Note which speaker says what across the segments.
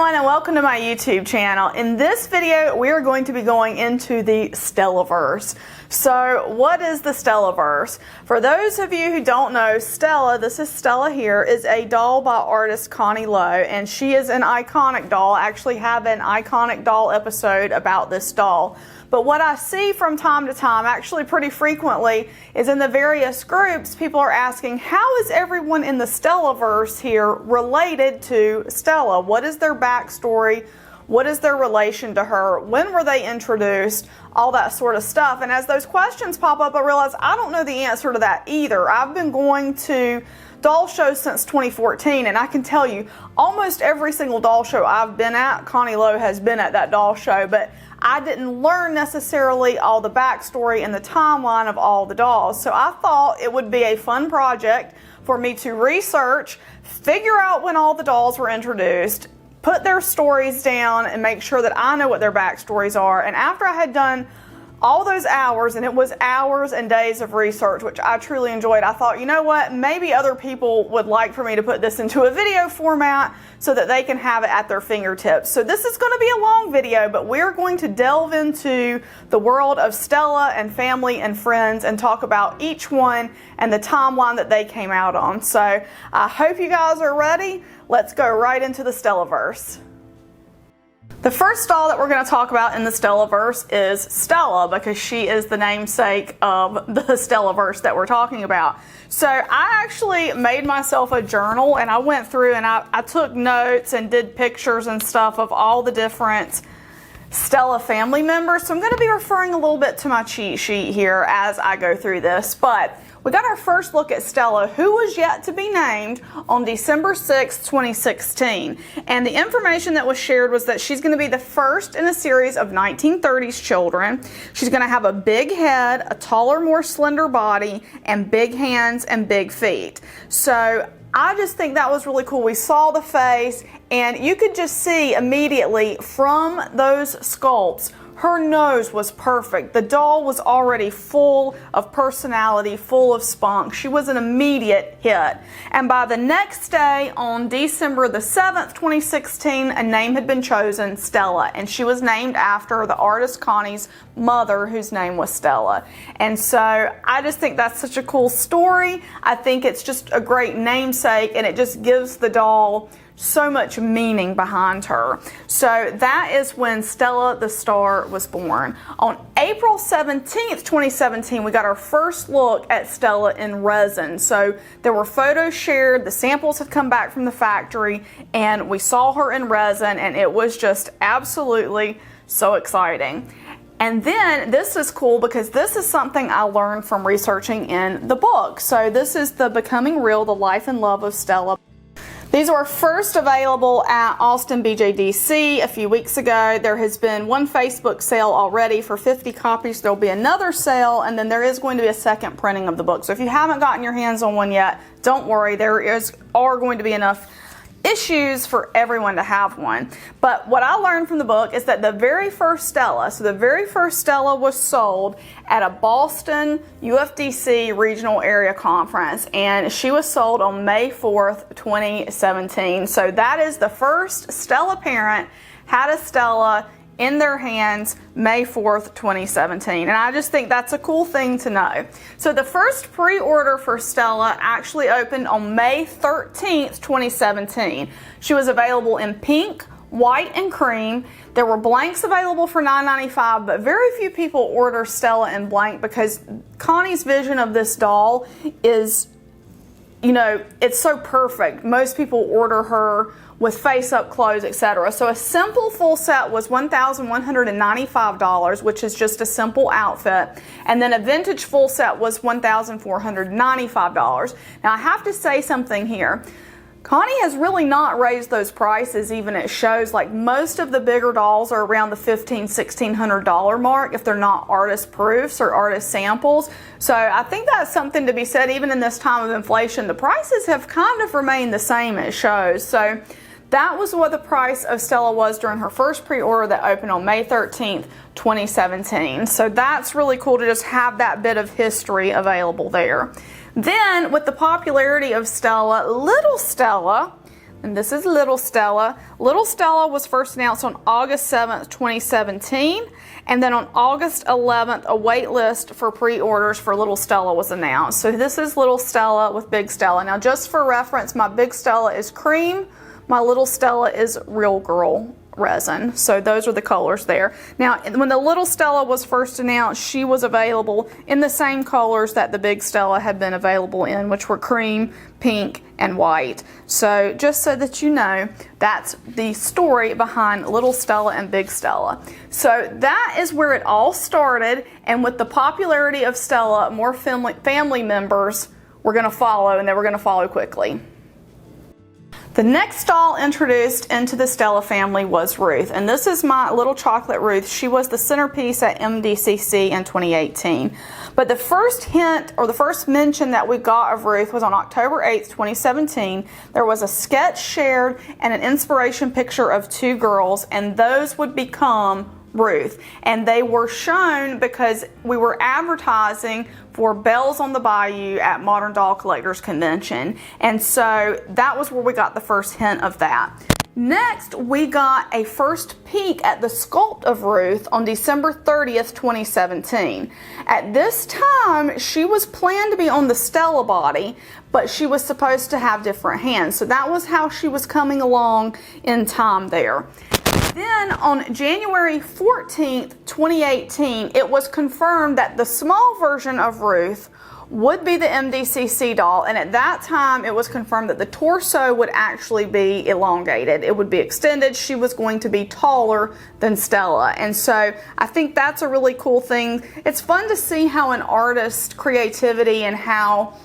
Speaker 1: everyone, and welcome to my YouTube channel. In this video, we are going to be going into the Stellaverse. So what is the Stellaverse? For those of you who don't know, Stella, this is Stella here, is a doll by artist Connie Lowe, and she is an iconic doll. I actually have an iconic doll episode about this doll. But what I see from time to time, actually pretty frequently, is in the various groups, people are asking, how is everyone in the Stellaverse here related to Stella? What is their backstory? What is their relation to her? When were they introduced? All that sort of stuff. And as those questions pop up, I realize I don't know the answer to that either. I've been going to doll shows since 2014, and I can tell you, almost every single doll show I've been at, Connie Lowe has been at that doll show, but I didn't learn necessarily all the backstory and the timeline of all the dolls. So I thought it would be a fun project for me to research, figure out when all the dolls were introduced, put their stories down, and make sure that I know what their backstories are. And after I had done all those hours, and it was hours and days of research, which I truly enjoyed, I thought, you know what, maybe other people would like for me to put this into a video format so that they can have it at their fingertips. So this is going to be a long video, but we're going to delve into the world of Stella and family and friends and talk about each one and the timeline that they came out on. So I hope you guys are ready. Let's go right into the Stellaverse. The first doll that we're going to talk about in the Stellaverse is Stella, because she is the namesake of the Stellaverse that we're talking about. So I actually made myself a journal, and I went through and I took notes and did pictures and stuff of all the different Stella family members. So I'm going to be referring a little bit to my cheat sheet here as I go through this. But we got our first look at Stella, who was yet to be named, on December 6, 2016. And the information that was shared was that she's going to be the first in a series of 1930s children. She's going to have a big head, a taller, more slender body, and big hands and big feet. So I just think that was really cool. We saw the face, and you could just see immediately from those sculpts, her nose was perfect. The doll was already full of personality, full of spunk. She was an immediate hit. And by the next day, on December the 7th, 2016, a name had been chosen, Stella. And she was named after the artist Connie's mother, whose name was Stella. And so I just think that's such a cool story. I think it's just a great namesake, and it just gives the doll so much meaning behind her. So that is when Stella the Star was born. On April 17th, 2017, we got our first look at Stella in resin. So there were photos shared, the samples had come back from the factory, and we saw her in resin, and it was just absolutely so exciting. And then this is cool because this is something I learned from researching in the book. So this is the Becoming Real, The Life and Love of Stella. These were first available at Austin BJDC a few weeks ago. There has been one Facebook sale already for 50 copies. There'll be another sale, and then there is going to be a second printing of the book. So if you haven't gotten your hands on one yet, don't worry. There are going to be enough issues for everyone to have one. But what I learned from the book is that the very first Stella, so the very first Stella was sold at a Boston UFDC regional area conference, and she was sold on May 4th, 2017. So that is the first Stella parent had a Stella in their hands May 4th, 2017. And I just think that's a cool thing to know. So the first pre-order for Stella actually opened on May 13th, 2017. She was available in pink, white, and cream. There were blanks available for $9.95, but very few people order Stella in blank because Connie's vision of this doll is, you know, it's so perfect. Most people order her with face-up clothes, etc. So a simple full set was $1,195, which is just a simple outfit. And then a vintage full set was $1,495. Now I have to say something here. Connie has really not raised those prices even at shows. Like most of the bigger dolls are around the $1,500, $1,600 mark if they're not artist proofs or artist samples. So I think that's something to be said. Even in this time of inflation, the prices have kind of remained the same at shows. So that was what the price of Stella was during her first pre-order that opened on May 13th, 2017. So that's really cool to just have that bit of history available there. Then, with the popularity of Stella, little Stella, And this is little Stella. Little Stella was first announced on August 7th, 2017. And then on August 11th, a wait list for pre-orders for little Stella was announced. So this is little Stella with big Stella. Now just for reference, my big Stella is cream. My little Stella is real girl resin. So those are the colors there. Now, when the little Stella was first announced, she was available in the same colors that the big Stella had been available in, which were cream, pink, and white. So just so that you know, that's the story behind little Stella and big Stella. So that is where it all started, and with the popularity of Stella, more family members were going to follow, and they were going to follow quickly. The next doll introduced into the Stella family was Ruth, and this is my little chocolate Ruth. She was the centerpiece at MDCC in 2018. But the first hint, or the first mention that we got of Ruth was on October 8th, 2017. There was a sketch shared and an inspiration picture of two girls, and those would become Ruth. And they were shown because we were advertising for Bells on the Bayou at Modern Doll Collectors Convention. And so that was where we got the first hint of that. Next, we got a first peek at the sculpt of Ruth on December 30th, 2017. At this time, she was planned to be on the Stella body, but she was supposed to have different hands. So that was how she was coming along in time there. Then on January 14th, 2018, it was confirmed that the small version of Ruth would be the MDCC doll, and at that time it was confirmed that the torso would actually be elongated. It would be extended. She was going to be taller than Stella, and so I think that's a really cool thing. It's fun to see how an artist's creativity and how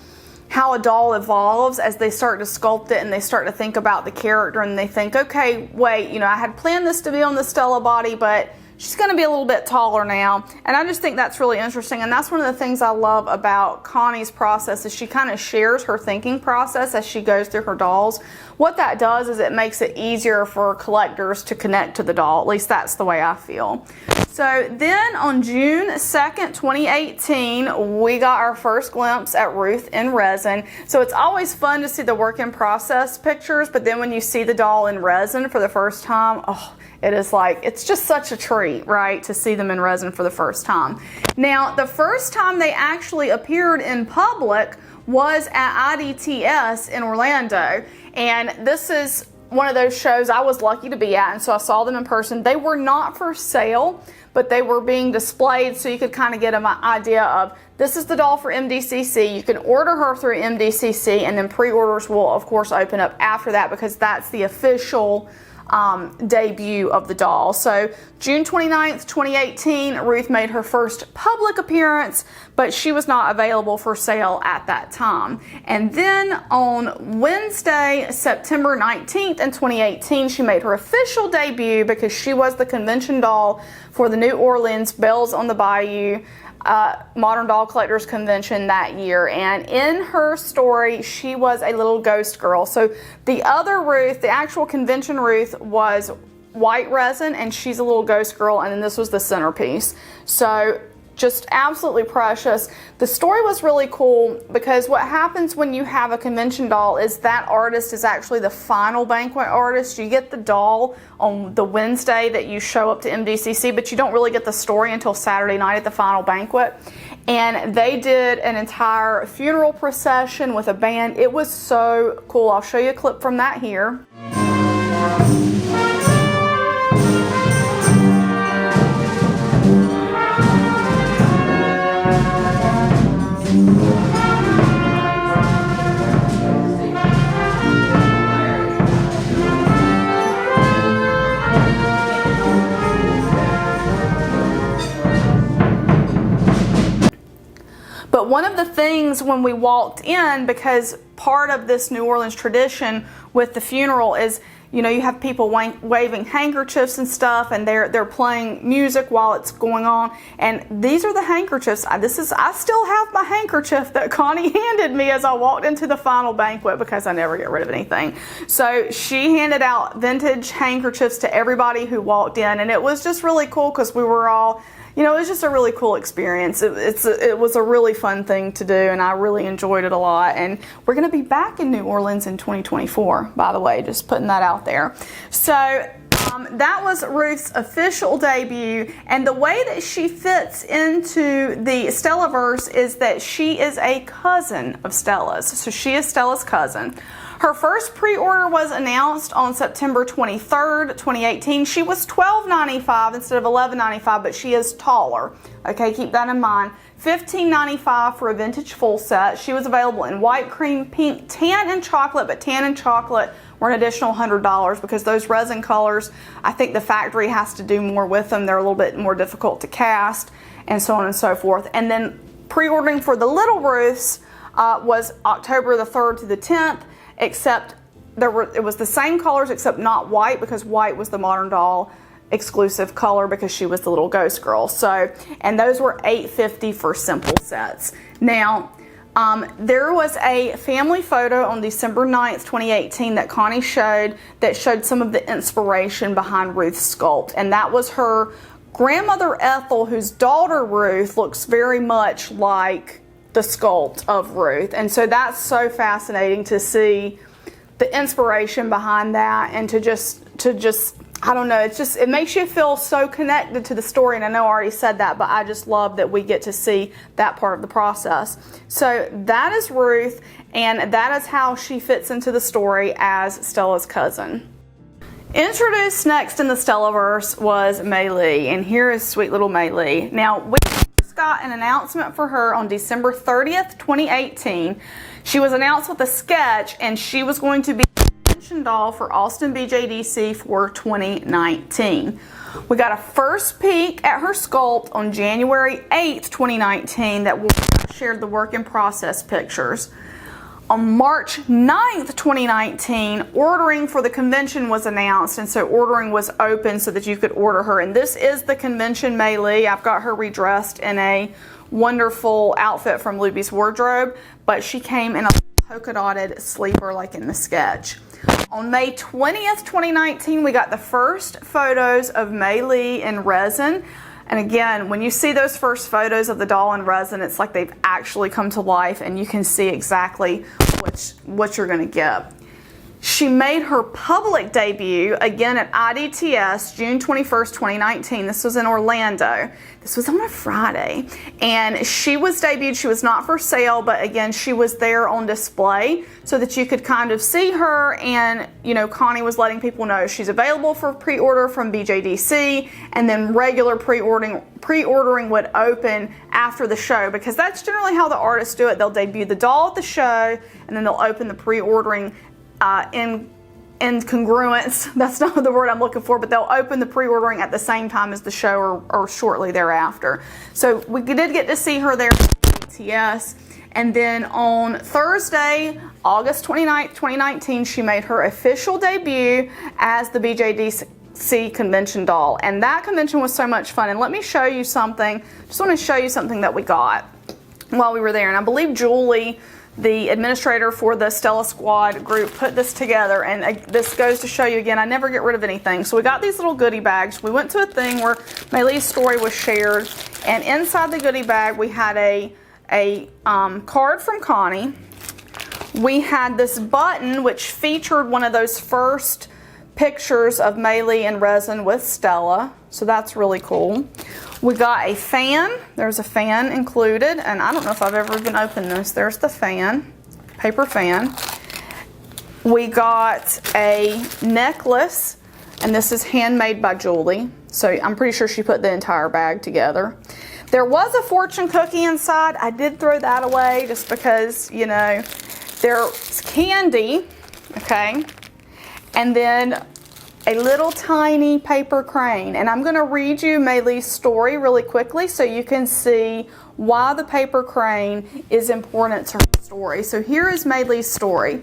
Speaker 1: a doll evolves as they start to sculpt it and they start to think about the character, and they think, okay, wait, you know, I had planned this to be on the Stella body, but she's going to be a little bit taller now. And I just think that's really interesting, and that's one of the things I love about Connie's process is she kind of shares her thinking process as she goes through her dolls. What that does is it makes it easier for collectors to connect to the doll. At least that's the way I feel. So then on June 2nd, 2018, we got our first glimpse at Ruth in resin. So it's always fun to see the work in process pictures, but then when you see the doll in resin for the first time, oh, it is like, it's just such a treat, right, to see them in resin for the first time. Now, the first time they actually appeared in public was at IDTS in Orlando, and this is one of those shows I was lucky to be at, and so I saw them in person. They were not for sale, but they were being displayed so you could kind of get an idea of, this is the doll for MDCC. You can order her through MDCC, and then pre-orders will, of course, open up after that because that's the official debut of the doll. So June 29th, 2018, Ruth made her first public appearance, but she was not available for sale at that time. And then on Wednesday, September 19th in 2018, she made her official debut because she was the convention doll for the New Orleans Bells on the Bayou Modern Doll Collectors Convention that year. And in her story, she was a little ghost girl. So the other Ruth, the actual convention Ruth, was white resin, and she's a little ghost girl, and then this was the centerpiece. So just absolutely precious. The story was really cool because what happens when you have a convention doll is that artist is actually the final banquet artist. You get the doll on the Wednesday that you show up to MDCC, but you don't really get the story until Saturday night at the final banquet. And they did an entire funeral procession with a band. It was so cool. I'll show you a clip from that here. But one of the things when we walked in, because part of this New Orleans tradition with the funeral is, you know, you have people waving handkerchiefs and stuff, and they're playing music while it's going on. And these are the handkerchiefs. I still have my handkerchief that Connie handed me as I walked into the final banquet because I never get rid of anything. So she handed out vintage handkerchiefs to everybody who walked in, and it was just really cool because we were all, you know, it was just a really cool experience. It was a really fun thing to do, and I really enjoyed it a lot. And we're going to be back in New Orleans in 2024, by the way, just putting that out there. So that was Ruth's official debut, and the way that she fits into the Stellaverse is that she is a cousin of Stella's. So she is Stella's cousin. Her first pre-order was announced on September 23rd, 2018. She was $12.95 instead of $11.95, but she is taller. Okay, keep that in mind. $15.95 for a vintage full set. She was available in white, cream, pink, tan, and chocolate, but tan and chocolate were an additional $100 because those resin colors, I think the factory has to do more with them. They're a little bit more difficult to cast, and so on and so forth. And then pre-ordering for the Little Ruths was October the 3rd to the 10th, except it was the same colors except not white, because white was the Modern Doll exclusive color because she was the little ghost girl. So, and those were $8.50 for simple sets. Now, there was a family photo on December 9th, 2018 that Connie showed that showed some of the inspiration behind Ruth's sculpt, and that was her grandmother Ethel, whose daughter Ruth looks very much like the sculpt of Ruth. And so that's so fascinating to see the inspiration behind that, and to just I don't know, it makes you feel so connected to the story. And I know I already said that, but I just love that we get to see that part of the process. So that is Ruth, and that is how she fits into the story as Stella's cousin. Introduced next in the Stellaverse was Maylee, and here is sweet little Maylee. Now, we just got an announcement for her on December 30th, 2018. She was announced with a sketch, and she was going to be doll for Austin BJDC for 2019. We got a first peek at her sculpt on January 8th, 2019 that we shared the work in process pictures. On March 9th, 2019, ordering for the convention was announced, and so ordering was open so that you could order her. And this is the convention Maylee. I've got her redressed in a wonderful outfit from Luby's wardrobe, but she came in a polka dotted sleeper like in the sketch. On May 20th, 2019, we got the first photos of Maylee in resin. And again, when you see those first photos of the doll in resin, it's like they've actually come to life, and you can see exactly what you're going to get. She made her public debut again at IDTS June 21st, 2019. This was in Orlando. This was on a Friday. And she was debuted. She was not for sale, but again, she was there on display so that you could kind of see her. And, you know, Connie was letting people know she's available for pre-order from BJDC, and then regular pre-ordering would open after the show, because that's generally how the artists do it. They'll debut the doll at the show, and then they'll open the pre-ordering in congruence. That's not the word I'm looking for, but they'll open the pre-ordering at the same time as the show, or shortly thereafter. So we did get to see her there at ATS. And then on Thursday, August 29th, 2019, she made her official debut as the BJDC convention doll. And that convention was so much fun. And let me show you something. Just want to show you something that we got while we were there. And I believe Julie, the administrator for the Stella Squad group, put this together, and this goes to show you again, I never get rid of anything. So we got these little goodie bags. We went to a thing where Maylee's story was shared, and inside the goodie bag we had a card from Connie. We had this button which featured one of those first pictures of Maylee in resin with Stella, so that's really cool. We got a fan. There's a fan included, and I don't know if I've ever even opened this. There's the fan, paper fan. We got a necklace, and this is handmade by Julie, so I'm pretty sure she put the entire bag together. There was a fortune cookie inside. I did throw that away just because, you know, there's candy, okay, and then a little tiny paper crane. And I'm going to read you Maylee's story really quickly so you can see why the paper crane is important to her story. So here is Maylee's story.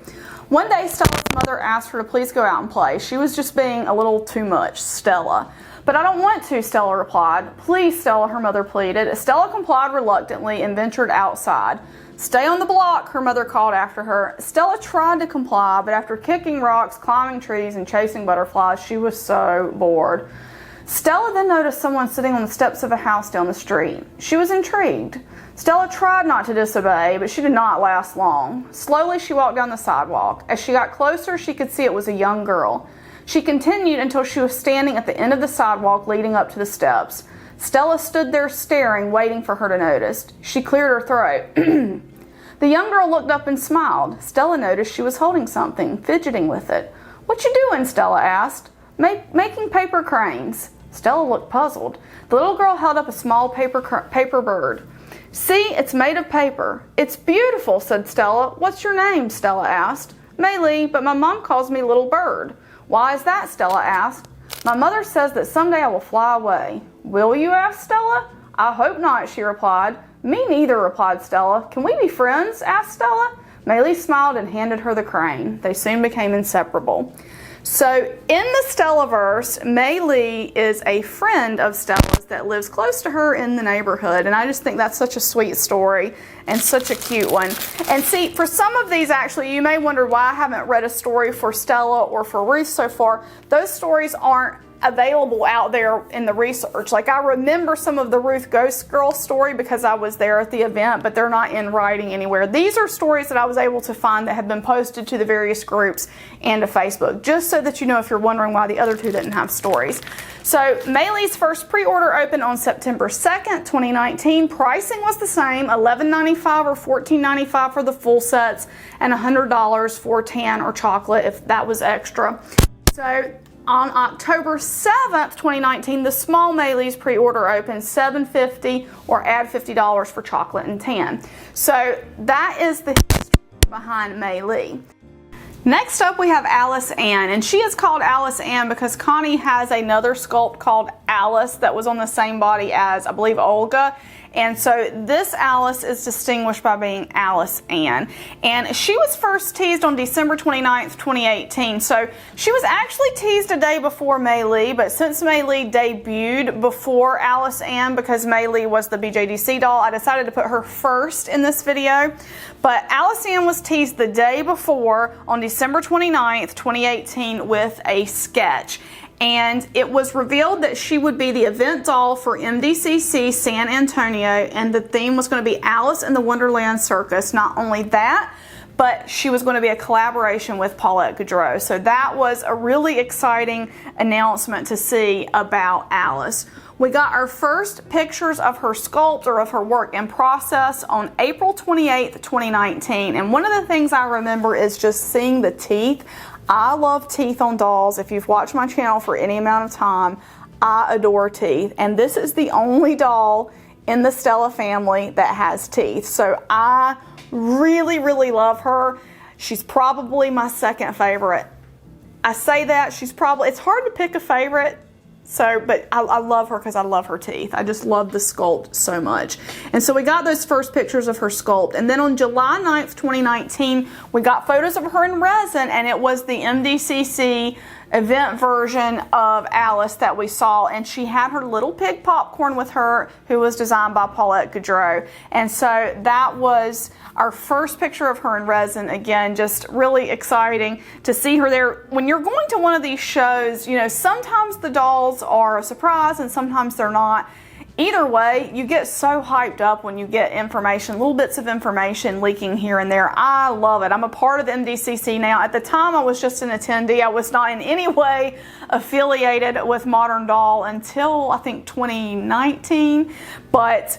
Speaker 1: One day, Stella's mother asked her to please go out and play. She was just being a little too much, Stella. But I don't want to, Stella replied. Please, Stella, her mother pleaded. Stella complied reluctantly and ventured outside. Stay on the block, her mother called after her. Stella tried to comply, but after kicking rocks, climbing trees, and chasing butterflies, she was so bored. Stella then noticed someone sitting on the steps of a house down the street. She was intrigued. Stella tried not to disobey, but she did not last long. Slowly, she walked down the sidewalk. As she got closer, she could see it was a young girl. She continued until she was standing at the end of the sidewalk leading up to the steps. Stella stood there staring, waiting for her to notice. She cleared her throat. The young girl looked up and smiled. Stella noticed she was holding something, fidgeting with it. "What you doing?" Stella asked. Making paper cranes." Stella looked puzzled. The little girl held up a small paper bird. "See, it's made of paper." "It's beautiful," said Stella. "What's your name?" Stella asked. "Maylee, but my mom calls me Little Bird." "Why is that?" Stella asked. "My mother says that someday I will fly away." "Will you?" asked Stella. "I hope not," she replied. "Me neither," replied Stella. "Can we be friends?" asked Stella. Maylee smiled and handed her the crane. They soon became inseparable. So in the Stellaverse, Maylee is a friend of Stella's that lives close to her in the neighborhood. And I just think that's such a sweet story and such a cute one. And see, for some of these, actually, you may wonder why I haven't read a story for Stella or for Ruth so far. Those stories aren't available out there in the research. Like, I remember some of the Ruth Ghost Girl story because I was there at the event, but they're not in writing anywhere. These are stories that I was able to find that have been posted to the various groups and to Facebook, just so that you know if you're wondering why the other two didn't have stories. So Maylee's first pre-order opened on September 2nd, 2019. Pricing was the same, $11.95 or $14.95 for the full sets, and $100 for tan or chocolate if that was extra. So on October 7th, 2019, the small Maylee's pre-order opened, $7.50 or add $50 for chocolate and tan. So that is the history behind Maylee. Next up, we have Alice Ann, and she is called Alice Ann because Connie has another sculpt called Alice that was on the same body as, I believe, Olga. And so this Alice is distinguished by being Alice Ann. And she was first teased on December 29th, 2018. So she was actually teased a day before Maylee, but since Maylee debuted before Alice Ann, because Maylee was the BJDC doll, I decided to put her first in this video. But Alice Ann was teased the day before on December 29th, 2018 with a sketch. And it was revealed that she would be the event doll for MDCC San Antonio, and the theme was going to be Alice in the Wonderland Circus. Not only that, but she was going to be a collaboration with Paulette Goudreau. So that was a really exciting announcement to see about Alice. We got our first pictures of her sculpt, or of her work in process, on April 28th, 2019. And one of the things I remember is just seeing the teeth. I love teeth on dolls. If you've watched my channel for any amount of time, I adore teeth. And this is the only doll in the Stella family that has teeth. So I really, really love her. She's probably my second favorite. I say that, it's hard to pick a favorite. So, but I love her because I love her teeth. I just love the sculpt so much. And so we got those first pictures of her sculpt. And then on July 9th, 2019, we got photos of her in resin, and it was the MDCC event version of Alice that we saw. And she had her little pig popcorn with her, who was designed by Paulette Goudreau. And so that was our first picture of her in resin. Again, just really exciting to see her there. When you're going to one of these shows, you know, sometimes the dolls are a surprise and sometimes they're not. Either way, you get so hyped up when you get information, little bits of information leaking here and there. I love it. I'm a part of the MDCC now. At the time, I was just an attendee. I was not in any way affiliated with Modern Doll until, I think, 2019. But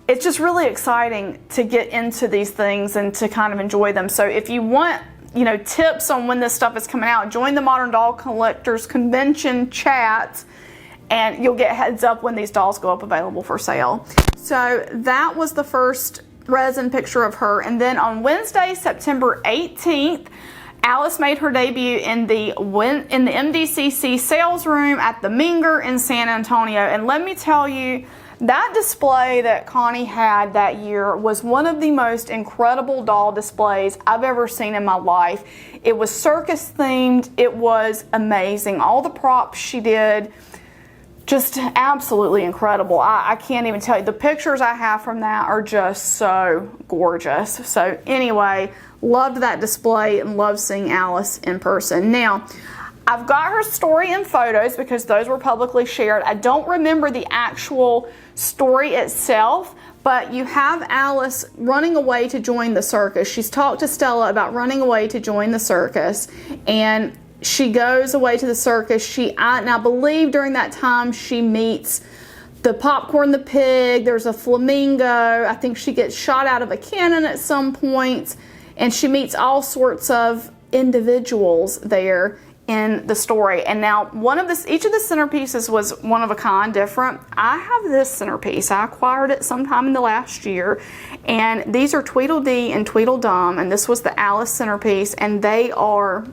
Speaker 1: it's just really exciting to get into these things and to kind of enjoy them. So if you want, you know, tips on when this stuff is coming out, join the Modern Doll Collectors Convention chat, and you'll get heads up when these dolls go up available for sale. So that was the first resin picture of her. And then on Wednesday, September 18th, Alice made her debut in the MDCC sales room at the Minger in San Antonio. And let me tell you, that display that Connie had that year was one of the most incredible doll displays I've ever seen in my life. It was circus themed. It was amazing. All the props she did, just absolutely incredible. I can't even tell you. The pictures I have from that are just so gorgeous. So anyway, loved that display and loved seeing Alice in person. Now, I've got her story and photos because those were publicly shared. I don't remember the actual story itself, but you have Alice running away to join the circus. She's talked to Stella about running away to join the circus, and she goes away to the circus. And I believe during that time she meets the Popcorn the pig, there's a flamingo, I think she gets shot out of a cannon at some point, and she meets all sorts of individuals there in the story. And now each of the centerpieces was one of a kind, different. I have this centerpiece. I acquired it sometime in the last year, and these are Tweedledee and Tweedledum, and this was the Alice centerpiece, and they are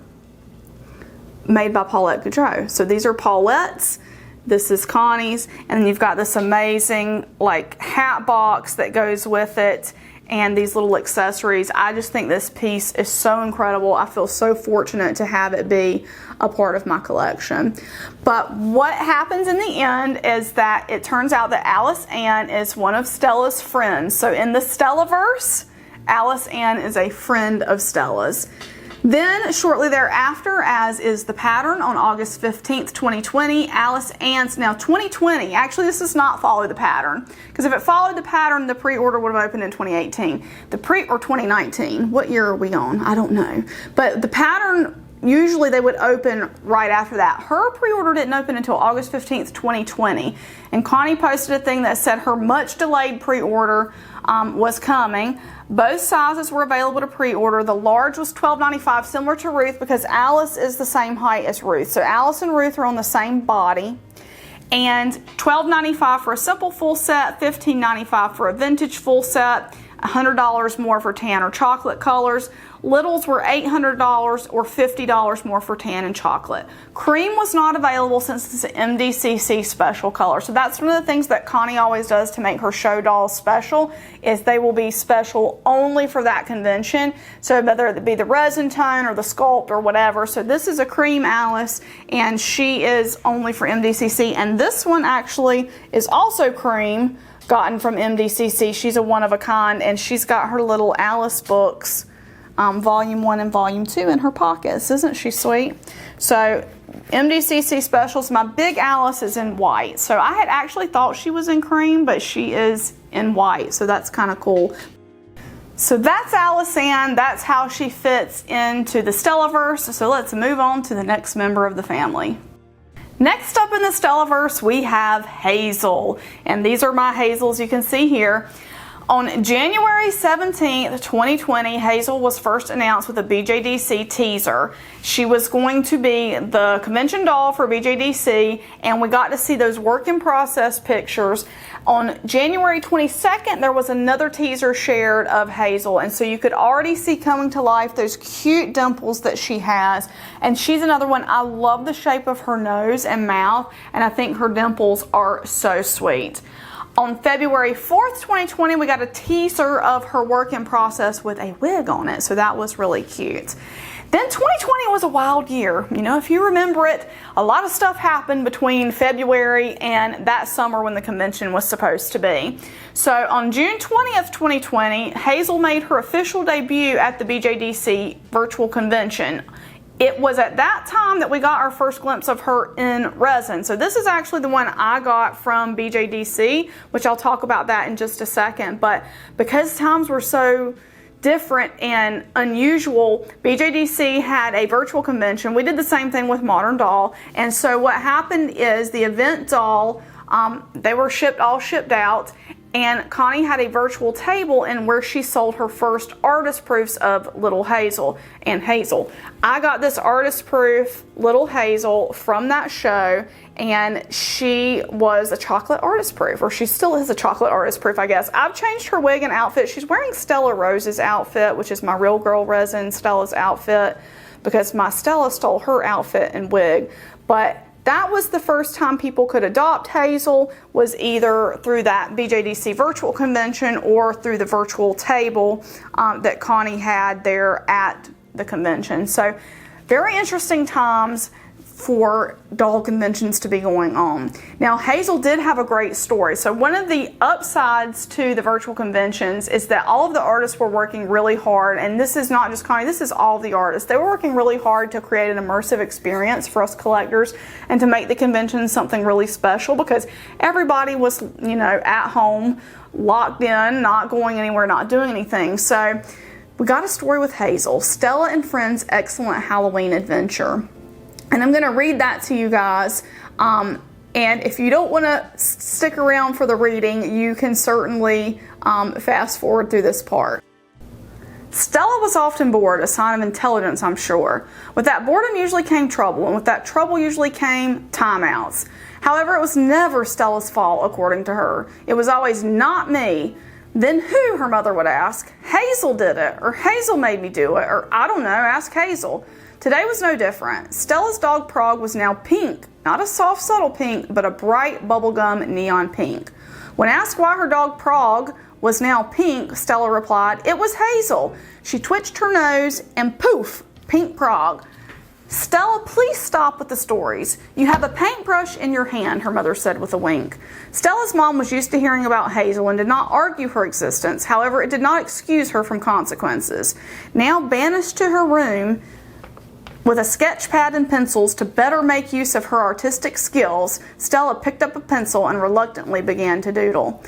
Speaker 1: made by Paulette Goudreau. So these are Paulette's, this is Connie's, and then you've got this amazing like hat box that goes with it, and these little accessories. I just think this piece is so incredible. I feel so fortunate to have it be a part of my collection. But what happens in the end is that it turns out that Alice Ann is one of Stella's friends. So in the Stellaverse, Alice Ann is a friend of Stella's. Then shortly thereafter, as is the pattern, on August 15th, 2020, Alice Ann's, now 2020, actually this does not follow the pattern, because if it followed the pattern, the pre-order would have opened in 2018. Or 2019, what year are we on? I don't know. But the pattern, usually they would open right after that. Her pre-order didn't open until August 15th, 2020. And Connie posted a thing that said her much delayed pre-order was coming. Both sizes were available to pre-order. The large was $12.95, similar to Ruth, because Alice is the same height as Ruth. So Alice and Ruth are on the same body. And $12.95 for a simple full set, $15.95 for a vintage full set, $100 more for tan or chocolate colors. Littles were $800 or $50 more for tan and chocolate. Cream was not available since it's an MDCC special color. So that's one of the things that Connie always does to make her show dolls special, is they will be special only for that convention. So whether it be the resin tone or the sculpt or whatever. So this is a cream Alice, and she is only for MDCC. And this one actually is also cream, gotten from MDCC. She's a one of a kind, and she's got her little Alice books, volume 1 and volume 2 in her pockets. Isn't she sweet? So MDCC specials. My big Alice is in white. So I had actually thought she was in cream, but she is in white. So that's kind of cool. So that's Alice Ann. That's how she fits into the Stellaverse. So let's move on to the next member of the family. Next up in the Stellaverse, we have Hazel. And these are my Hazels you can see here. On January 17th, 2020, Hazel was first announced with a BJDC teaser. She was going to be the convention doll for BJDC, and we got to see those work in process pictures. On January 22nd, there was another teaser shared of Hazel, and so you could already see coming to life those cute dimples that she has. And she's another one. I love the shape of her nose and mouth, and I think her dimples are so sweet. On February 4th, 2020, we got a teaser of her work in process with a wig on it, so that was really cute. Then 2020 was a wild year. You know, if you remember it, a lot of stuff happened between February and that summer when the convention was supposed to be. So on June 20th, 2020, Hazel made her official debut at the BJDC virtual convention. It was at that time that we got our first glimpse of her in resin. So this is actually the one I got from BJDC, which I'll talk about that in just a second. But because times were so different and unusual, BJDC had a virtual convention. We did the same thing with Modern Doll. And so what happened is the event doll, they were all shipped out. And Connie had a virtual table in where she sold her first artist proofs of Little Hazel and Hazel. I got this artist proof Little Hazel from that show, and she was a chocolate artist proof, or she still is a chocolate artist proof, I guess. I've changed her wig and outfit. She's wearing Stella Rose's outfit, which is my Real Girl Resin Stella's outfit, because my Stella stole her outfit and wig. But that was the first time people could adopt Hazel, was either through that BJDC virtual convention or through the virtual table that Connie had there at the convention. So very interesting times. for doll conventions to be going on. Now, Hazel did have a great story. So one of the upsides to the virtual conventions is that all of the artists were working really hard, and this is not just Connie, this is all of the artists. They were working really hard to create an immersive experience for us collectors and to make the convention something really special, because everybody was, you know, at home, locked in, not going anywhere, not doing anything. So we got a story with Hazel, Stella and Friends' Excellent Halloween Adventure. And I'm going to read that to you guys. And if you don't want to stick around for the reading, you can certainly fast forward through this part. Stella was often bored, a sign of intelligence, I'm sure. With that boredom usually came trouble, and with that trouble usually came timeouts. However, it was never Stella's fault, according to her. It was always not me. Then who, her mother would ask. Hazel did it, or Hazel made me do it, or I don't know, ask Hazel. Today was no different. Stella's dog Prague was now pink, not a soft, subtle pink, but a bright bubblegum neon pink. When asked why her dog Prague was now pink, Stella replied, it was Hazel. She twitched her nose and poof, pink Prague. Stella, please stop with the stories. You have a paintbrush in your hand, her mother said with a wink. Stella's mom was used to hearing about Hazel and did not argue her existence. However, it did not excuse her from consequences. Now banished to her room, with a sketch pad and pencils to better make use of her artistic skills, Stella picked up a pencil and reluctantly began to doodle.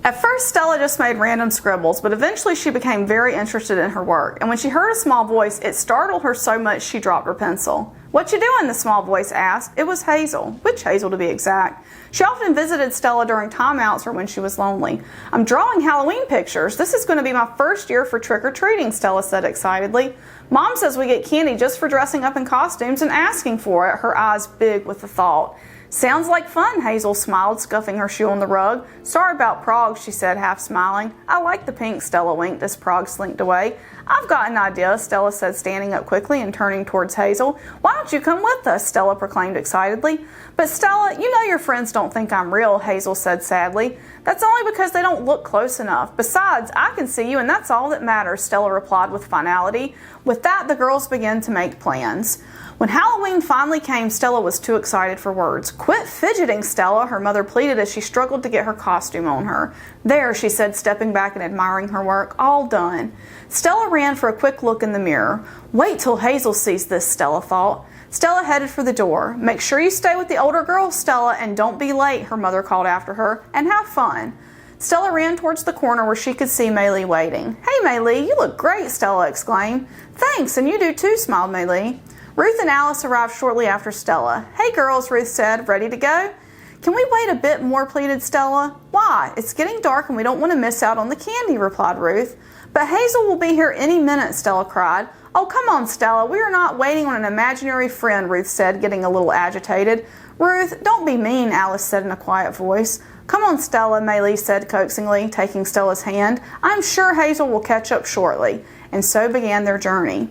Speaker 1: At first, Stella just made random scribbles, but eventually she became very interested in her work, and when she heard a small voice, it startled her so much she dropped her pencil. What you doing? The small voice asked. It was Hazel, which Hazel to be exact. She often visited Stella during timeouts or when she was lonely. I'm drawing Halloween pictures. This is going to be my first year for trick-or-treating, Stella said excitedly. Mom says we get candy just for dressing up in costumes and asking for it, her eyes big with the thought. Sounds like fun, Hazel smiled, scuffing her shoe on the rug. Sorry about Prague, she said, half smiling. I like the pink, Stella winked as Prague slinked away. I've got an idea, Stella said, standing up quickly and turning towards Hazel. Why don't you come with us, Stella proclaimed excitedly. But Stella, you know your friends don't think I'm real, Hazel said sadly. That's only because they don't look close enough. Besides, I can see you and that's all that matters, Stella replied with finality. With that, the girls began to make plans. When Halloween finally came, Stella was too excited for words. Quit fidgeting, Stella, her mother pleaded as she struggled to get her costume on her. There, she said, stepping back and admiring her work. All done. Stella ran for a quick look in the mirror. Wait till Hazel sees this, Stella thought. Stella headed for the door. Make sure you stay with the older girls, Stella, and don't be late, her mother called after her, and have fun. Stella ran towards the corner where she could see Maylee waiting. Hey, Maylee, you look great, Stella exclaimed. Thanks, and you do too, smiled Maylee. Ruth and Alice arrived shortly after Stella. Hey girls, Ruth said, ready to go? Can we wait a bit more, pleaded Stella. Why? It's getting dark and we don't want to miss out on the candy, replied Ruth. But Hazel will be here any minute, Stella cried. Oh, come on, Stella, we are not waiting on an imaginary friend, Ruth said, getting a little agitated. Ruth, don't be mean, Alice said in a quiet voice. Come on, Stella, Maylee said coaxingly, taking Stella's hand. I'm sure Hazel will catch up shortly. And so began their journey.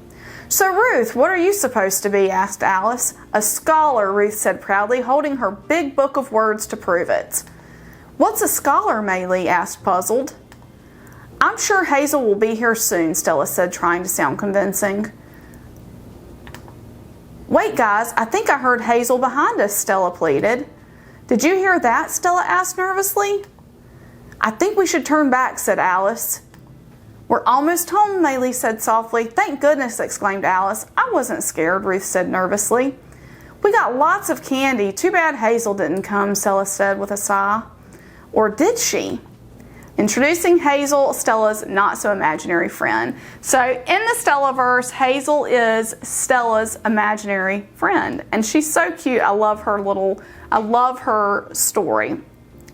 Speaker 1: So, Ruth, what are you supposed to be? Asked Alice. A scholar, Ruth said proudly, holding her big book of words to prove it. What's a scholar? Maylee asked, puzzled. I'm sure Hazel will be here soon, Stella said, trying to sound convincing. Wait, guys, I think I heard Hazel behind us, Stella pleaded. Did you hear that? Stella asked nervously. I think we should turn back, said Alice. We're almost home, Maylee said softly. Thank goodness, exclaimed Alice. I wasn't scared, Ruth said nervously. We got lots of candy. Too bad Hazel didn't come, Stella said with a sigh. Or did she? Introducing Hazel, Stella's not-so-imaginary friend. So in the Stellaverse, Hazel is Stella's imaginary friend. And she's so cute. I love her story.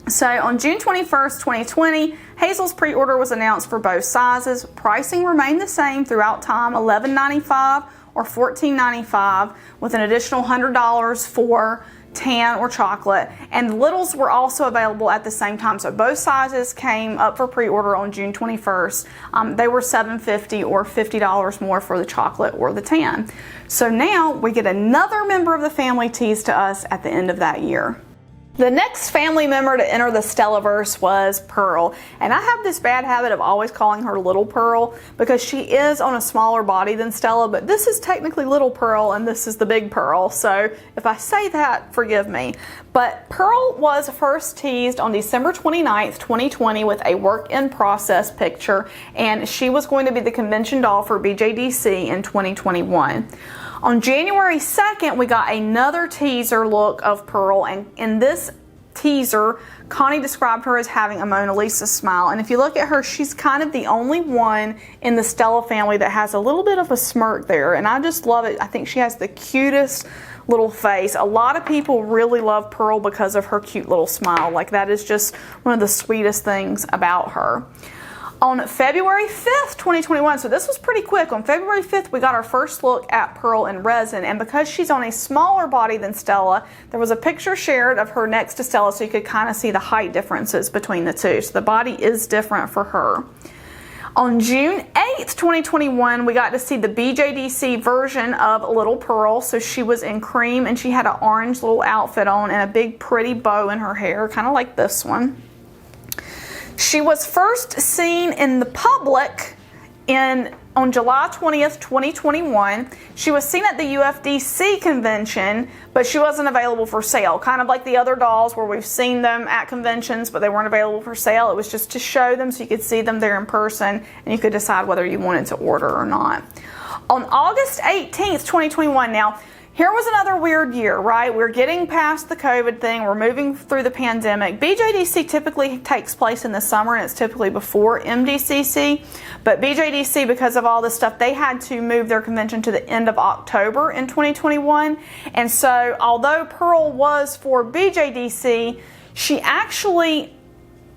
Speaker 1: So on June 21st, 2020, Hazel's pre-order was announced for both sizes. Pricing remained the same throughout time, $11.95 or $14.95, with an additional $100 for tan or chocolate. And the littles were also available at the same time. So both sizes came up for pre-order on June 21st. They were $7.50 or $50 more for the chocolate or the tan. So now we get another member of the family teased to us at the end of that year. The next family member to enter the Stellaverse was Pearl, and I have this bad habit of always calling her Little Pearl because she is on a smaller body than Stella, but this is technically Little Pearl and this is the Big Pearl, so if I say that, forgive me. But Pearl was first teased on December 29th, 2020 with a work in process picture, and she was going to be the convention doll for BJDC in 2021. On January 2nd, we got another teaser look of Pearl, and in this teaser, Connie described her as having a Mona Lisa smile. And if you look at her, she's kind of the only one in the Stella family that has a little bit of a smirk there, and I just love it. I think she has the cutest little face. A lot of people really love Pearl because of her cute little smile. Like, that is just one of the sweetest things about her. On February 5th, 2021, so this was pretty quick, on February 5th we got our first look at Pearl in resin, and because she's on a smaller body than Stella, there was a picture shared of her next to Stella so you could kind of see the height differences between the two. So the body is different for her. On June 8th, 2021, we got to see the BJDC version of Little Pearl. So she was in cream and she had an orange little outfit on and a big pretty bow in her hair, kind of like this one. She was first seen in the public on July 20th, 2021. She was seen at the UFDC convention, but she wasn't available for sale. Kind of like the other dolls where we've seen them at conventions, but they weren't available for sale. It was just to show them so you could see them there in person and you could decide whether you wanted to order or not. On August 18th, 2021, now, here was another weird year, right? We're getting past the COVID thing. We're moving through the pandemic. BJDC typically takes place in the summer, and it's typically before MDCC. But BJDC, because of all this stuff, they had to move their convention to the end of October in 2021. And so, although Pearl was for BJDC, she actually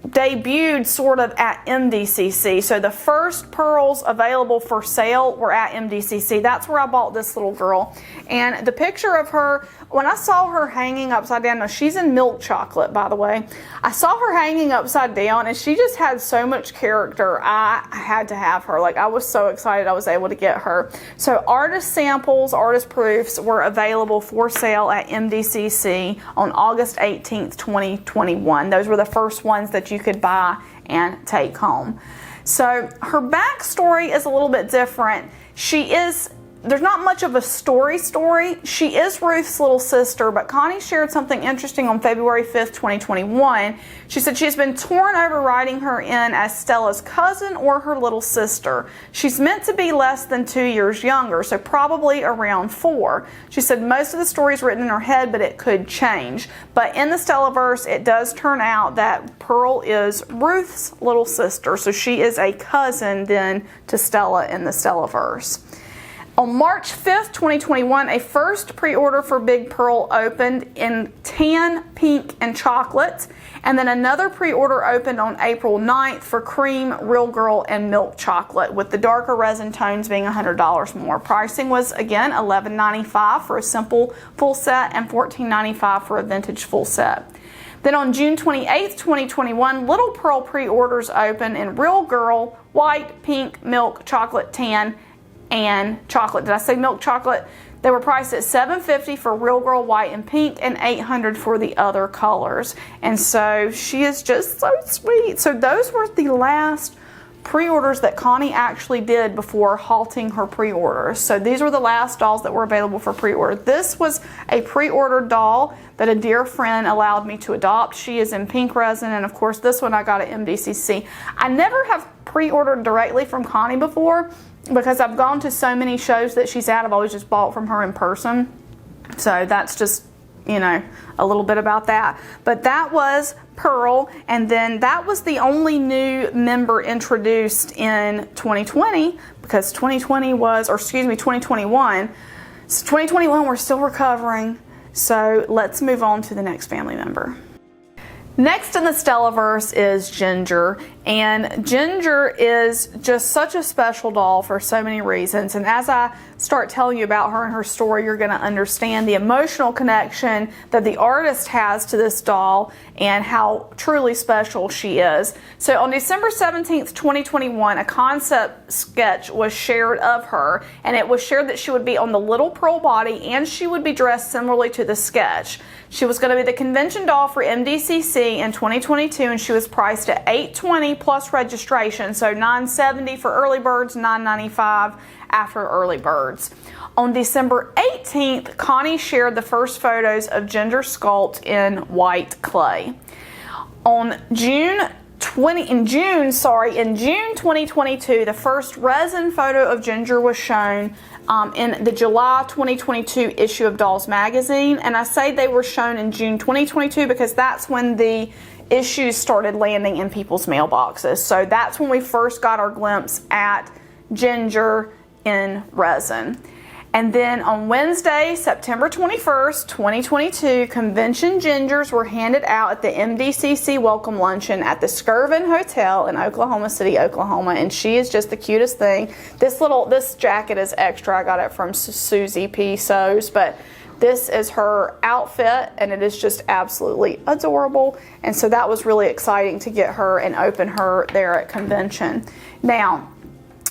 Speaker 1: debuted sort of at MDCC. So the first Pearls available for sale were at MDCC. That's where I bought this little girl. And the picture of her, when I saw her hanging upside down, now she's in milk chocolate, by the way. I saw her hanging upside down and she just had so much character. I had to have her. Like, I was so excited I was able to get her. So artist samples, artist proofs were available for sale at MDCC on August 18th, 2021. Those were the first ones that you could buy and take home. So her backstory is a little bit different. There's not much of a story. She is Ruth's little sister, but Connie shared something interesting on February 5th, 2021. She said she's been torn over writing her in as Stella's cousin or her little sister. She's meant to be less than 2 years younger, so probably around 4. She said most of the story is written in her head, but it could change. But in the Stellaverse, it does turn out that Pearl is Ruth's little sister, so she is a cousin then to Stella in the Stellaverse. On March 5th, 2021, a first pre-order for Big Pearl opened in tan, pink, and chocolate. And then another pre-order opened on April 9th for cream, real girl, and milk chocolate, with the darker resin tones being $100 more. Pricing was, again, $11.95 for a simple full set and $14.95 for a vintage full set. Then on June 28th, 2021, Little Pearl pre-orders opened in real girl, white, pink, milk, chocolate, tan, and chocolate. Did I say milk chocolate? They were priced at $750 for real girl, white and pink, and $800 for the other colors. And so she is just so sweet. So those were the last pre-orders that Connie actually did before halting her pre-orders. So these were the last dolls that were available for pre-order. This was a pre-ordered doll that a dear friend allowed me to adopt. She is in pink resin, and of course this one I got at MDCC. I never have pre-ordered directly from Connie before, because I've gone to so many shows that she's at. I've always just bought from her in person. So that's just, you know, a little bit about that. But that was Pearl, and then that was the only new member introduced in 2020, because 2021. So 2021, we're still recovering. So let's move on to the next family member. Next in the Stellaverse is Ginger, And Ginger is just such a special doll for so many reasons. And as I start telling you about her and her story, you're going to understand the emotional connection that the artist has to this doll and how truly special she is. So on December 17th, 2021, a concept sketch was shared of her, and it was shared that she would be on the little pearl body and she would be dressed similarly to the sketch. She was going to be the convention doll for MDCC in 2022, and she was priced at $820 plus registration, so $970 for early birds, $995 after early birds. On December 18th, Connie shared the first photos of Ginger sculpt in white clay. On June 2022, the first resin photo of Ginger was shown in the July 2022 issue of Dolls Magazine. And I say they were shown in June 2022 because that's when the issues started landing in people's mailboxes. So that's when we first got our glimpse at Ginger in resin. And then on Wednesday, September 21st, 2022, convention Gingers were handed out at the MDCC welcome luncheon at the Skirvin Hotel in Oklahoma City, Oklahoma. And she is just the cutest thing. This jacket is extra. I got it from Susie P. Sews, but this is her outfit, and it is just absolutely adorable. And so that was really exciting to get her and open her there at convention. Now,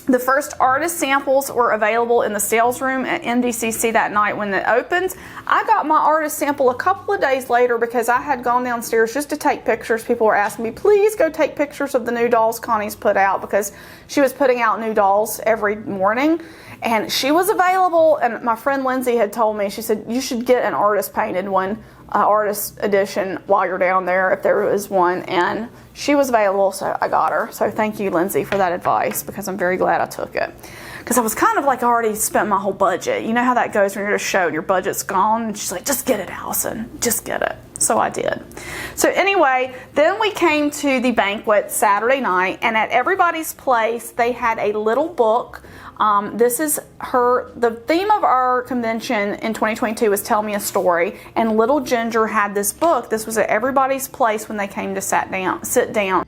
Speaker 1: the first artist samples were available in the sales room at MDCC that night when it opens. I got my artist sample a couple of days later because I had gone downstairs just to take pictures. People were asking me, please go take pictures of the new dolls Connie's put out, because she was putting out new dolls every morning. And she was available, and my friend Lindsay had told me, she said, you should get an artist painted one, artist edition, while you're down there if there is one. And she was available, so I got her. So thank you, Lindsay, for that advice, because I'm very glad I took it. Because I was kind of like, I already spent my whole budget. You know how that goes when you're at a show and your budget's gone? And she's like, just get it, Allison. Just get it. So I did. So anyway, then we came to the banquet Saturday night, and at everybody's place, they had a little book. This is the theme of our convention in 2022 was Tell Me a Story, and little Ginger had this book. This was at everybody's place when they came to sit down.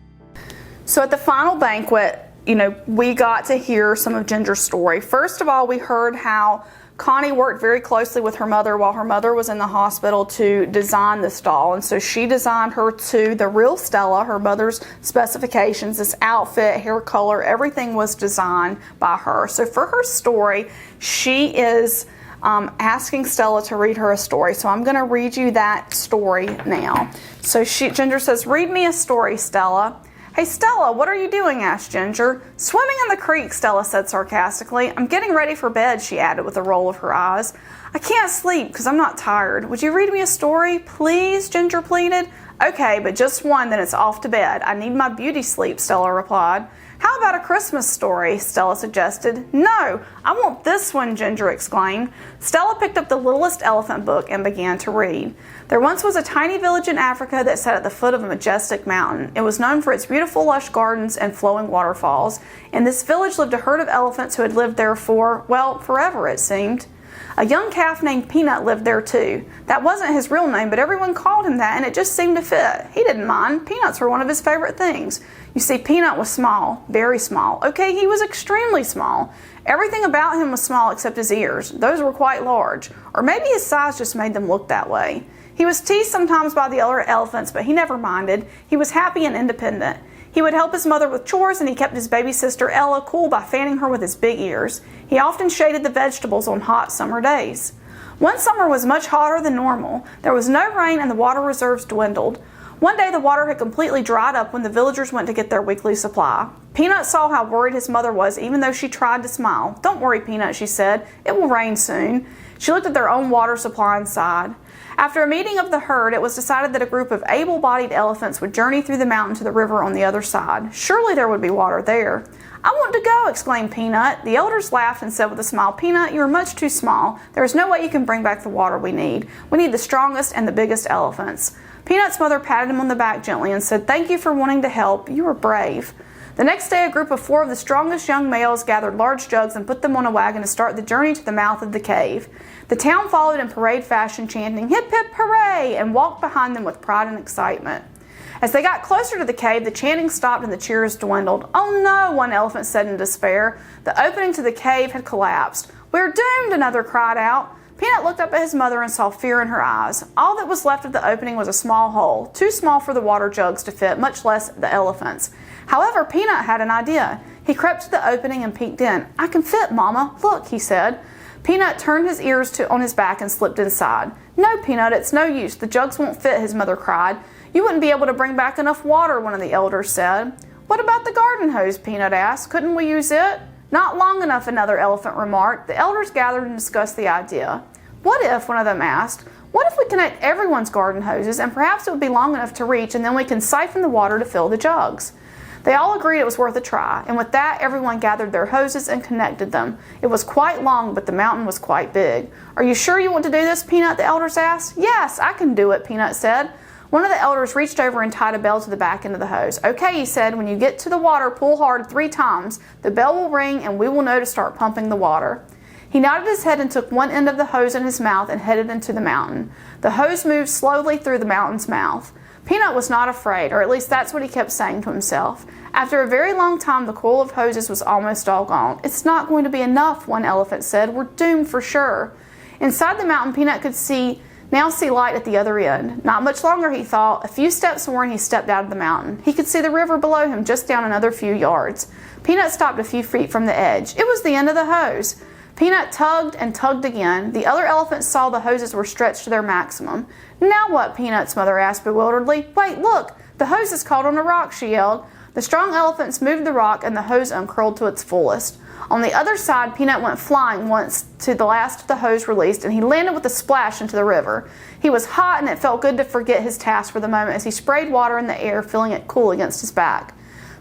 Speaker 1: So at the final banquet, you know, we got to hear some of Ginger's story. First of all, we heard how Connie worked very closely with her mother while her mother was in the hospital to design this doll. And so she designed her to the real Stella, her mother's specifications, this outfit, hair color, everything was designed by her. So for her story, she is asking Stella to read her a story. So I'm going to read you that story now. So Ginger says, read me a story, Stella. Hey, Stella, what are you doing? Asked Ginger. Swimming in the creek, Stella said sarcastically. I'm getting ready for bed, she added with a roll of her eyes. I can't sleep because I'm not tired. Would you read me a story, please? Ginger pleaded. Okay, but just one, then it's off to bed. I need my beauty sleep, Stella replied. How about a Christmas story? Stella suggested. No, I want this one, Ginger exclaimed. Stella picked up the littlest elephant book and began to read. There once was a tiny village in Africa that sat at the foot of a majestic mountain. It was known for its beautiful lush gardens and flowing waterfalls. In this village lived a herd of elephants who had lived there for, well, forever it seemed. A young calf named Peanut lived there too. That wasn't his real name, but everyone called him that, and it just seemed to fit. He didn't mind. Peanuts were one of his favorite things. You see, Peanut was small, very small. Okay, he was extremely small. Everything about him was small except his ears. Those were quite large. Or maybe his size just made them look that way. He was teased sometimes by the other elephants, but he never minded. He was happy and independent. He would help his mother with chores, and he kept his baby sister Ella cool by fanning her with his big ears. He often shaded the vegetables on hot summer days. One summer was much hotter than normal. There was no rain and the water reserves dwindled. One day the water had completely dried up when the villagers went to get their weekly supply. Peanut saw how worried his mother was, even though she tried to smile. Don't worry, Peanut, she said. It will rain soon. She looked at their own water supply and sighed. After a meeting of the herd, it was decided that a group of able-bodied elephants would journey through the mountain to the river on the other side. Surely there would be water there. I want to go, exclaimed Peanut. The elders laughed and said with a smile, Peanut, you are much too small. There is no way you can bring back the water we need. We need the strongest and the biggest elephants. Peanut's mother patted him on the back gently and said, thank you for wanting to help. You are brave. The next day, a group of 4 of the strongest young males gathered large jugs and put them on a wagon to start the journey to the mouth of the cave. The town followed in parade fashion, chanting, hip hip hooray, and walked behind them with pride and excitement. As they got closer to the cave, the chanting stopped and the cheers dwindled. "Oh no," one elephant said in despair. The opening to the cave had collapsed. "We're doomed," another cried out. Peanut looked up at his mother and saw fear in her eyes. All that was left of the opening was a small hole, too small for the water jugs to fit, much less the elephants. However, Peanut had an idea. He crept to the opening and peeked in. "I can fit, Mama. Look," he said. Peanut turned his ears on his back and slipped inside. "No, Peanut, it's no use. The jugs won't fit," his mother cried. "You wouldn't be able to bring back enough water," one of the elders said. "What about the garden hose?" Peanut asked. "Couldn't we use it?" "Not long enough," another elephant remarked. The elders gathered and discussed the idea. "What if," one of them asked, "what if we connect everyone's garden hoses and perhaps it would be long enough to reach and then we can siphon the water to fill the jugs?" They all agreed it was worth a try, and with that everyone gathered their hoses and connected them. It was quite long, but the mountain was quite big. "Are you sure you want to do this, Peanut?" the elders asked. "Yes, I can do it," Peanut said. One of the elders reached over and tied a bell to the back end of the hose. "Okay," he said, "when you get to the water, pull hard 3 times. The bell will ring and we will know to start pumping the water." He nodded his head and took one end of the hose in his mouth and headed into the mountain. The hose moved slowly through the mountain's mouth. Peanut was not afraid, or at least that's what he kept saying to himself. After a very long time, the coil of hoses was almost all gone. "It's not going to be enough," one elephant said. "We're doomed for sure." Inside the mountain, Peanut could now see light at the other end. Not much longer, he thought. A few steps more and he stepped out of the mountain. He could see the river below him just down another few yards. Peanut stopped a few feet from the edge. It was the end of the hose. Peanut tugged and tugged again. The other elephants saw the hoses were stretched to their maximum. "Now what?" Peanut's mother asked bewilderedly. "Wait, look! The hose is caught on a rock," she yelled. The strong elephants moved the rock and the hose uncurled to its fullest. On the other side, Peanut went flying once to the last of the hose released, and he landed with a splash into the river. He was hot, and it felt good to forget his task for the moment as he sprayed water in the air, feeling it cool against his back.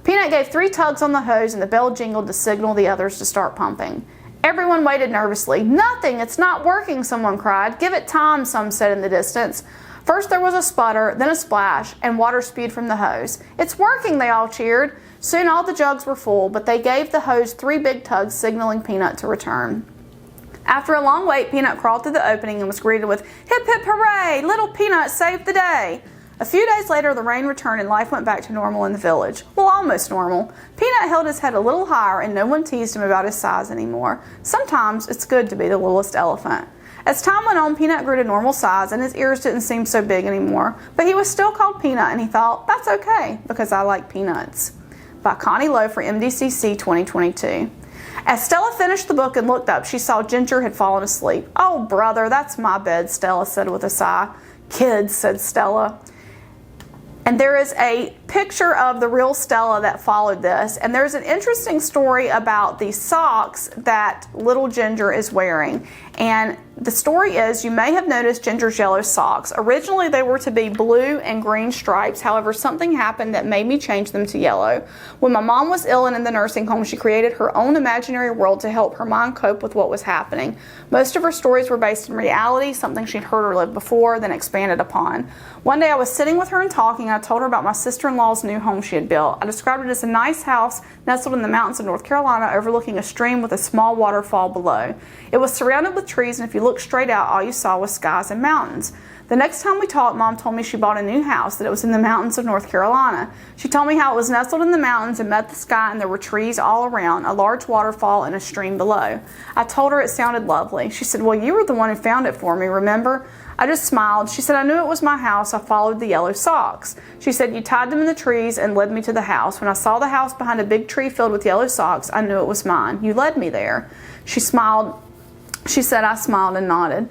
Speaker 1: Peanut gave 3 tugs on the hose, and the bell jingled to signal the others to start pumping. Everyone waited nervously. "Nothing! It's not working!" someone cried. "Give it time," some said in the distance. First there was a sputter, then a splash, and water spewed from the hose. "It's working!" they all cheered. Soon all the jugs were full, but they gave the hose 3 big tugs, signaling Peanut to return. After a long wait, Peanut crawled through the opening and was greeted with, "Hip hip hooray! Little Peanut saved the day!" A few days later, the rain returned and life went back to normal in the village. Well, almost normal. Peanut held his head a little higher and no one teased him about his size anymore. Sometimes it's good to be the littlest elephant. As time went on, Peanut grew to normal size and his ears didn't seem so big anymore, but he was still called Peanut and he thought, "That's okay, because I like peanuts." By Connie Lowe for MDCC 2022. As Stella finished the book and looked up, she saw Ginger had fallen asleep. "Oh, brother, that's my bed," Stella said with a sigh. "Kids," said Stella. And there is a picture of the real Stella that followed this. And there's an interesting story about the socks that little Ginger is wearing. And the story is, you may have noticed Ginger's yellow socks. Originally they were to be blue and green stripes. However, something happened that made me change them to yellow. When my mom was ill and in the nursing home, she created her own imaginary world to help her mind cope with what was happening. Most of her stories were based in reality, something she'd heard or lived before, then expanded upon. One day I was sitting with her and talking, and I told her about my sister-in-law's new home she had built. I described it as a nice house nestled in the mountains of North Carolina overlooking a stream with a small waterfall below. It was surrounded with trees, and if you looked straight out, all you saw was skies and mountains. The next time we talked, Mom told me she bought a new house, that it was in the mountains of North Carolina. She told me how it was nestled in the mountains and met the sky, and there were trees all around, a large waterfall, and a stream below. I told her it sounded lovely. She said, "Well, you were the one who found it for me, remember?" I just smiled. She said, "I knew it was my house. I followed the yellow socks." She said, "You tied them in the trees and led me to the house. When I saw the house behind a big tree filled with yellow socks, I knew it was mine. You led me there." She smiled. She said I smiled and nodded.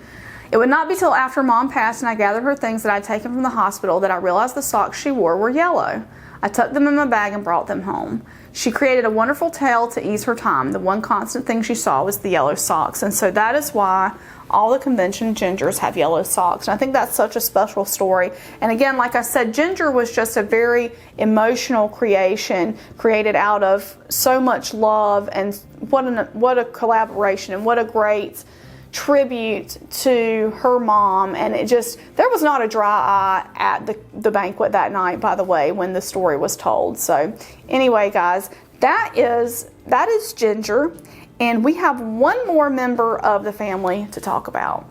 Speaker 1: It would not be till after Mom passed and I gathered her things that I'd taken from the hospital that I realized the socks she wore were yellow. I tucked them in my bag and brought them home. She created a wonderful tale to ease her time. The one constant thing she saw was the yellow socks, and so that is why all the convention Gingers have yellow socks. And I think that's such a special story. And again, like I said, Ginger was just a very emotional creation created out of so much love, and what a collaboration and what a great tribute to her mom. And it just, there was not a dry eye at the banquet that night, by the way, when the story was told. So anyway, guys, that is Ginger. And we have one more member of the family to talk about.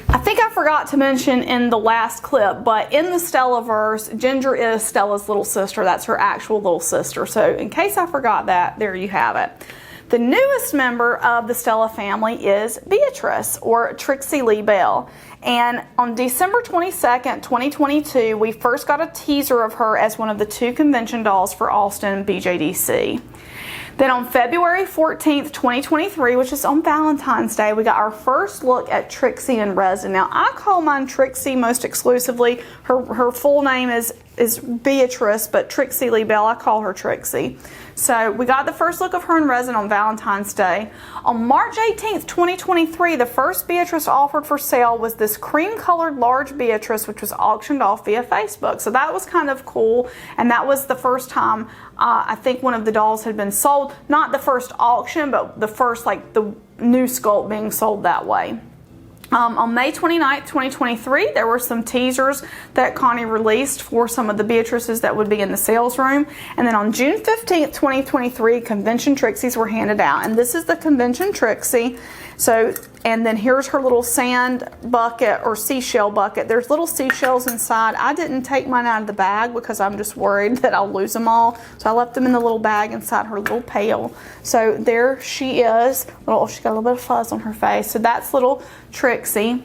Speaker 1: I think I forgot to mention in the last clip, but in the Stellaverse, Ginger is Stella's little sister. That's her actual little sister. So in case I forgot that, there you have it. The newest member of the Stella family is Beatrice, or Trixie Lee Bell. And on December 22nd, 2022, we first got a teaser of her as one of the 2 convention dolls for Austin BJDC. Then on February 14th, 2023, which is on Valentine's Day, we got our first look at Trixie in resin. Now, I call mine Trixie most exclusively. Her full name is Beatrice, but Trixie Lee Bell, I call her Trixie. So we got the first look of her in resin on Valentine's Day. On March 18th, 2023, the first Beatrice offered for sale was this cream-colored large Beatrice, which was auctioned off via Facebook. So that was kind of cool, and that was the first time I think one of the dolls had been sold. Not the first auction, but the first, like, the new sculpt being sold that way. On May 29th, 2023, there were some teasers that Connie released for some of the Beatrices that would be in the sales room. And then on June 15th, 2023, Convention Trixies were handed out. And this is the Convention Trixie. So, and then here's her little sand bucket or seashell bucket. There's little seashells inside. I didn't take mine out of the bag because I'm just worried that I'll lose them all. So I left them in the little bag inside her little pail. So there she is. Oh, she got a little bit of fuzz on her face. So that's little Trixie.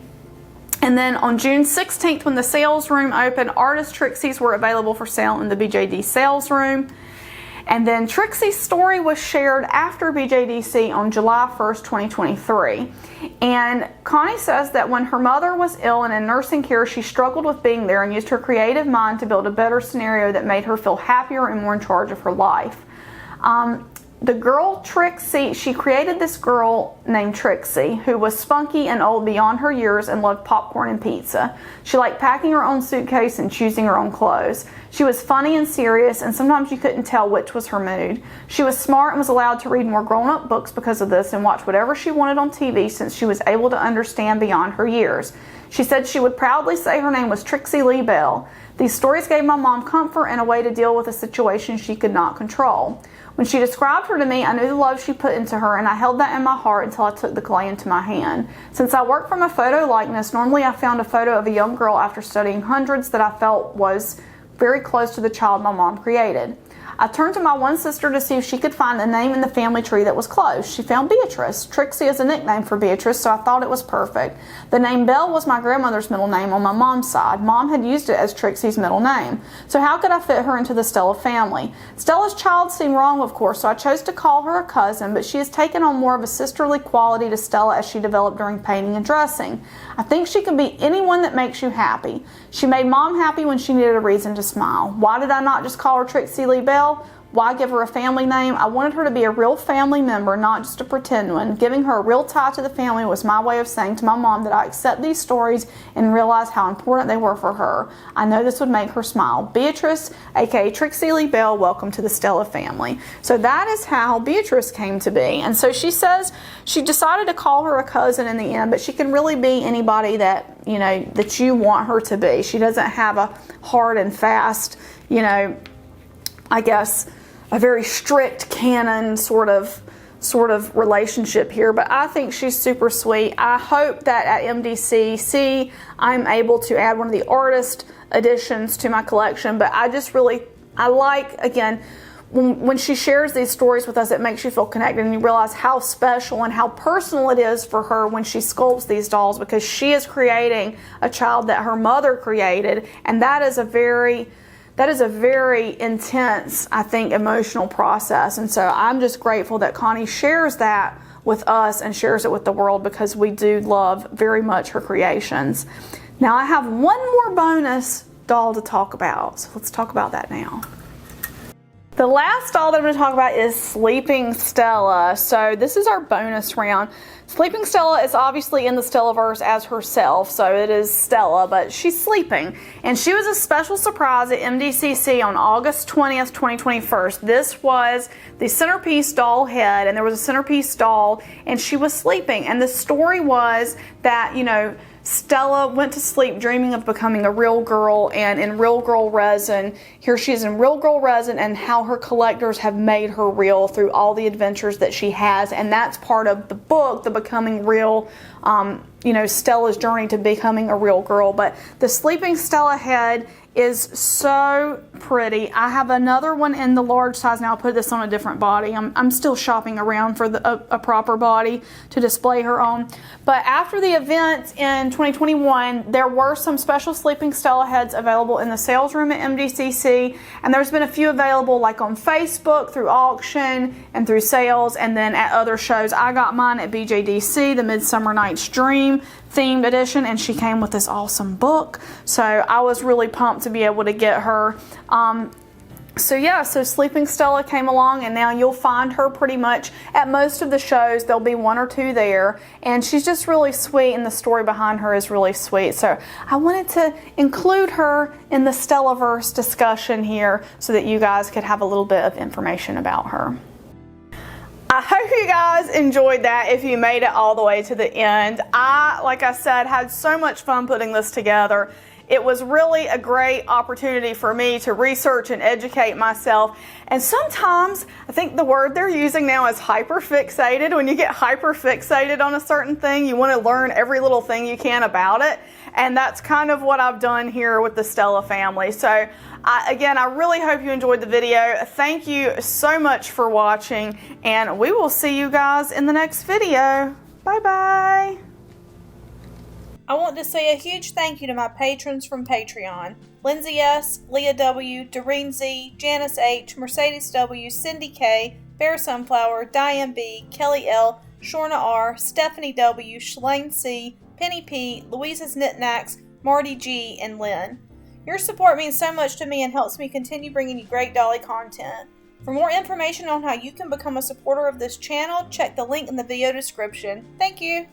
Speaker 1: And then on June 16th, when the sales room opened, artist Trixies were available for sale in the BJD sales room. And then Trixie's story was shared after BJDC on July 1st, 2023. And Connie says that when her mother was ill and in nursing care, she struggled with being there and used her creative mind to build a better scenario that made her feel happier and more in charge of her life. The girl Trixie, she created this girl named Trixie who was spunky and old beyond her years and loved popcorn and pizza. She liked packing her own suitcase and choosing her own clothes. She was funny and serious, and sometimes you couldn't tell which was her mood. She was smart and was allowed to read more grown-up books because of this and watch whatever she wanted on TV since she was able to understand beyond her years. She said she would proudly say her name was Trixie Lee Bell. These stories gave my mom comfort and a way to deal with a situation she could not control. When she described her to me, I knew the love she put into her, and I held that in my heart until I took the clay into my hand. Since I work from a photo likeness, normally I found a photo of a young girl after studying hundreds that I felt was very close to the child my mom created. I turned to my one sister to see if she could find a name in the family tree that was close. She found Beatrice. Trixie is a nickname for Beatrice, so I thought it was perfect. The name Bell was my grandmother's middle name on my mom's side. Mom had used it as Trixie's middle name. So how could I fit her into the Stella family? Stella's child seemed wrong, of course, so I chose to call her a cousin, but she has taken on more of a sisterly quality to Stella as she developed during painting and dressing. I think she can be anyone that makes you happy. She made Mom happy when she needed a reason to smile. Why did I not just call her Trixie Lee Bell? Why give her a family name? I wanted her to be a real family member, not just a pretend one. Giving her a real tie to the family was my way of saying to my mom that I accept these stories and realize how important they were for her. I know this would make her smile. Beatrice, aka Trixie Lee Bell, welcome to the Stella family. So that is how Beatrice came to be. And so she says she decided to call her a cousin in the end, but she can really be anybody that, you know, that you want her to be. She doesn't have a hard and fast, you know, I guess, a very strict canon sort of relationship here, but I think she's super sweet. I hope that at MDCC I'm able to add one of the artist additions to my collection, but I like, again, when she shares these stories with us, it makes you feel connected and you realize how special and how personal it is for her when she sculpts these dolls, because she is creating a child that her mother created, and that is a very intense, I think, emotional process. And so I'm just grateful that Connie shares that with us and shares it with the world, because we do love very much her creations. Now I have one more bonus doll to talk about, so let's talk about that now. The last doll that I'm going to talk about is Sleeping Stella. So this is our bonus round. Sleeping Stella is obviously in the Stellaverse as herself, so it is Stella, but she's sleeping. And she was a special surprise at MDCC on August 20th, 2021. This was the centerpiece doll head, and there was a centerpiece doll, and she was sleeping. And the story was that, you know, Stella went to sleep dreaming of becoming a real girl, and in Real Girl resin, here she is in Real Girl resin, and how her collectors have made her real through all the adventures that she has. And that's part of the book, the Becoming Real you know, Stella's journey to becoming a real girl. But the sleeping Stella head is so pretty. I have another one in the large size now. I'll put this on a different body. I'm still shopping around for a proper body to display her on. But after the event in 2021, there were some special sleeping Stella heads available in the sales room at MDCC, and there's been a few available like on Facebook through auction and through sales, and then at other shows. I got mine at BJDC, the Midsummer Night's Dream themed edition, and she came with this awesome book, so I was really pumped to be able to get her. So yeah, so Sleeping Stella came along, and now you'll find her pretty much at most of the shows. There'll be one or two there, and she's just really sweet, and the story behind her is really sweet. So I wanted to include her in the Stellaverse discussion here so that you guys could have a little bit of information about her. I hope you guys enjoyed that if you made it all the way to the end. Like I said, had so much fun putting this together. It was really a great opportunity for me to research and educate myself. And sometimes, I think the word they're using now is hyperfixated. When you get hyperfixated on a certain thing, you want to learn every little thing you can about it. And that's kind of what I've done here with the Stella family. So again, I really hope you enjoyed the video. Thank you so much for watching, and we will see you guys in the next video. Bye-bye. I want to say a huge thank you to my patrons from Patreon: Lindsay S., Leah W., Doreen Z., Janice H., Mercedes W., Cindy K., Bear Sunflower, Diane B., Kelly L., Shorna R., Stephanie W., Shalane C., Penny P., Louisa's Knickknacks, Marty G., and Lynn. Your support means so much to me and helps me continue bringing you great dolly content. For more information on how you can become a supporter of this channel, check the link in the video description. Thank you!